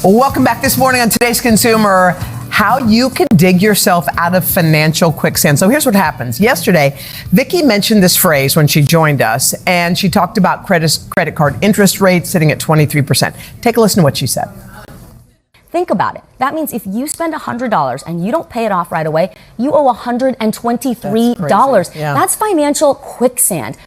Welcome back this morning on Today's Consumer, how you can dig yourself out of financial quicksand. So here's what happens. Yesterday, Vicky mentioned this phrase when she joined us, and she talked about credit card interest rates sitting at 23%. Take a listen to what she said. Think about it. That means if you spend $100 and you don't pay it off right away, you owe $123. That's financial quicksand.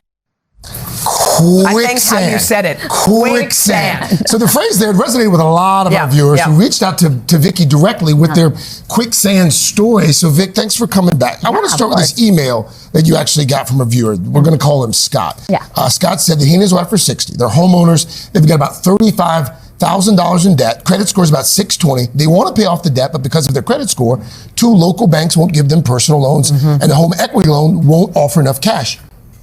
I think how you said it. Quicksand. So the phrase there resonated with a lot of our viewers who reached out to Vicky directly with their quicksand story. So Vic, thanks for coming back. I want to start with this email that you actually got from a viewer. We're going to call him Scott. Scott said that he and his wife are 60. They're homeowners. They've got about $35,000 in debt. Credit score is about 620. They want to pay off the debt, but because of their credit score, 2 local banks won't give them personal loans, and the home equity loan won't offer enough cash.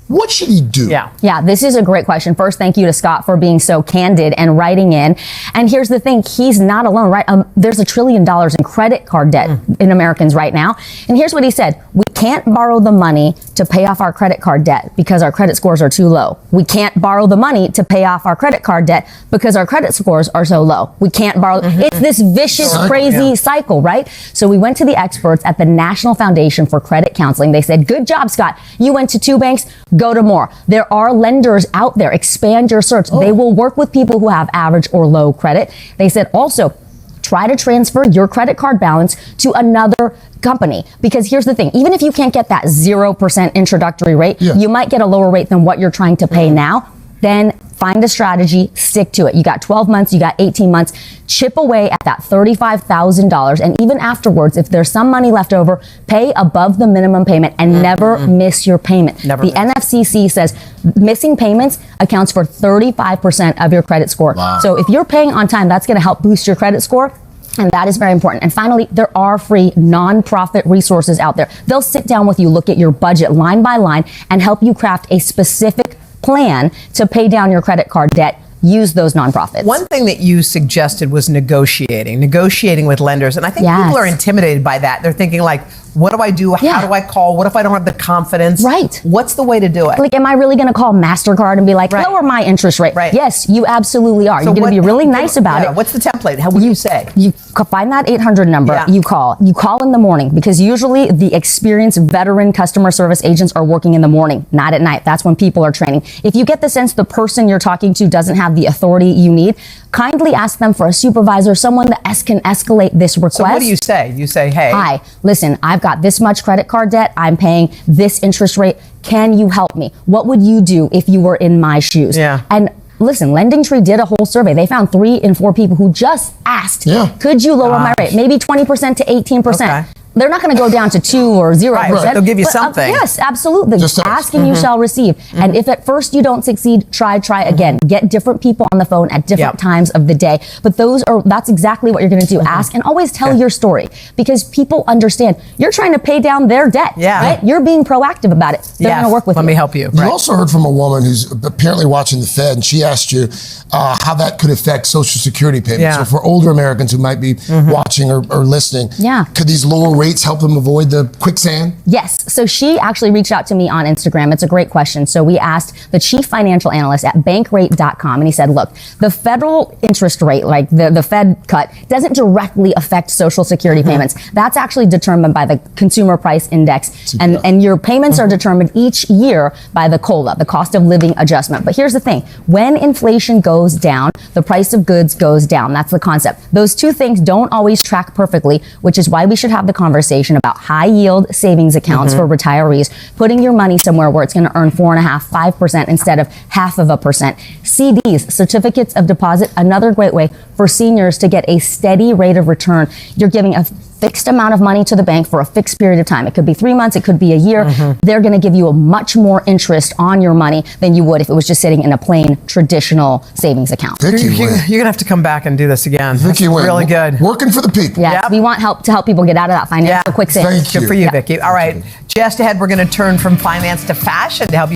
What should he do? Yeah, this is a great question. First, thank you to Scott for being so candid and writing in. And here's the thing, he's not alone, right? There's $1 trillion in credit card debt in Americans right now. And here's what he said. We can't borrow the money to pay off our credit card debt because our credit scores are too low. We can't borrow the money to pay off our credit card debt because our credit scores are so low. We can't borrow. It's this vicious, crazy cycle, right? So we went to the experts at the National Foundation for Credit Counseling. They said, good job, Scott. You went to 2 banks. Go to more. There are lenders out there. Expand your search. They will work with people who have average or low credit. They said also, try to transfer your credit card balance to another company. Because here's the thing, even if you can't get that 0% introductory rate, you might get a lower rate than what you're trying to pay now. Then find a strategy, stick to it. You got 12 months, you got 18 months, chip away at that $35,000. And even afterwards, if there's some money left over, pay above the minimum payment and never miss your payment. The NFCC says missing payments accounts for 35% of your credit score. So if you're paying on time, that's going to help boost your credit score. And that is very important. And finally, there are free nonprofit resources out there. They'll sit down with you, look at your budget line by line, and help you craft a specific plan to pay down your credit card debt. Use those nonprofits. One thing that you suggested was negotiating with lenders. And I think people are intimidated by that. They're thinking like, what do I do? How do I call? What if I don't have the confidence? What's the way to do it? Like, am I really going to call MasterCard and be like, lower my interest rate? Yes, you absolutely are. So you're going to be really nice about it. What's the template? How would you say? You find that 800 number. You call in the morning, because usually the experienced veteran customer service agents are working in the morning, not at night. That's when people are training. If you get the sense the person you're talking to doesn't have the authority you need, kindly ask them for a supervisor, someone that can escalate this request. So what do you say? You say, hey. Hi, listen, I've got this much credit card debt. I'm paying this interest rate. Can you help me? What would you do if you were in my shoes? And listen, LendingTree did a whole survey. They found 3 in 4 people who just asked, could you lower my rate? Maybe 20% to 18%. They're not going to go down to 2 or 0%. They'll give you something. Yes, absolutely. Just ask and you shall receive. And if at first you don't succeed, try again. Get different people on the phone at different times of the day. But that's exactly what you're going to do. Ask and always tell your story, because people understand you're trying to pay down their debt. Right? You're being proactive about it. They're going to work with you. Let me help you. You also heard from a woman who's apparently watching the Fed, and she asked you how that could affect Social Security payments. So for older Americans who might be watching or listening, could these lower rates help them avoid the quicksand? Yes. So she actually reached out to me on Instagram. It's a great question. So we asked the chief financial analyst at bankrate.com, and he said, look, the federal interest rate, like the Fed cut, doesn't directly affect Social Security payments. That's actually determined by the Consumer Price Index. And your payments are determined each year by the COLA, the cost of living adjustment. But here's the thing. When inflation goes down, the price of goods goes down. That's the concept. Those 2 things don't always track perfectly, which is why we should have the conversation about high yield savings accounts for retirees, putting your money somewhere where it's going to earn 4.5%, 5% instead of 0.5%. CDs, certificates of deposit, another great way for seniors to get a steady rate of return. You're giving a fixed amount of money to the bank for a fixed period of time. It could be 3 months, it could be a year. They're going to give you a much more interest on your money than you would if it was just sitting in a plain traditional savings account. You're going to have to come back and do this again. Vicky Nguyen, really good. Working for the people. Yes, we want help to help people get out of that financial quicksand. Thank you. Good for you, Vicky. All right, just ahead, we're going to turn from finance to fashion to help you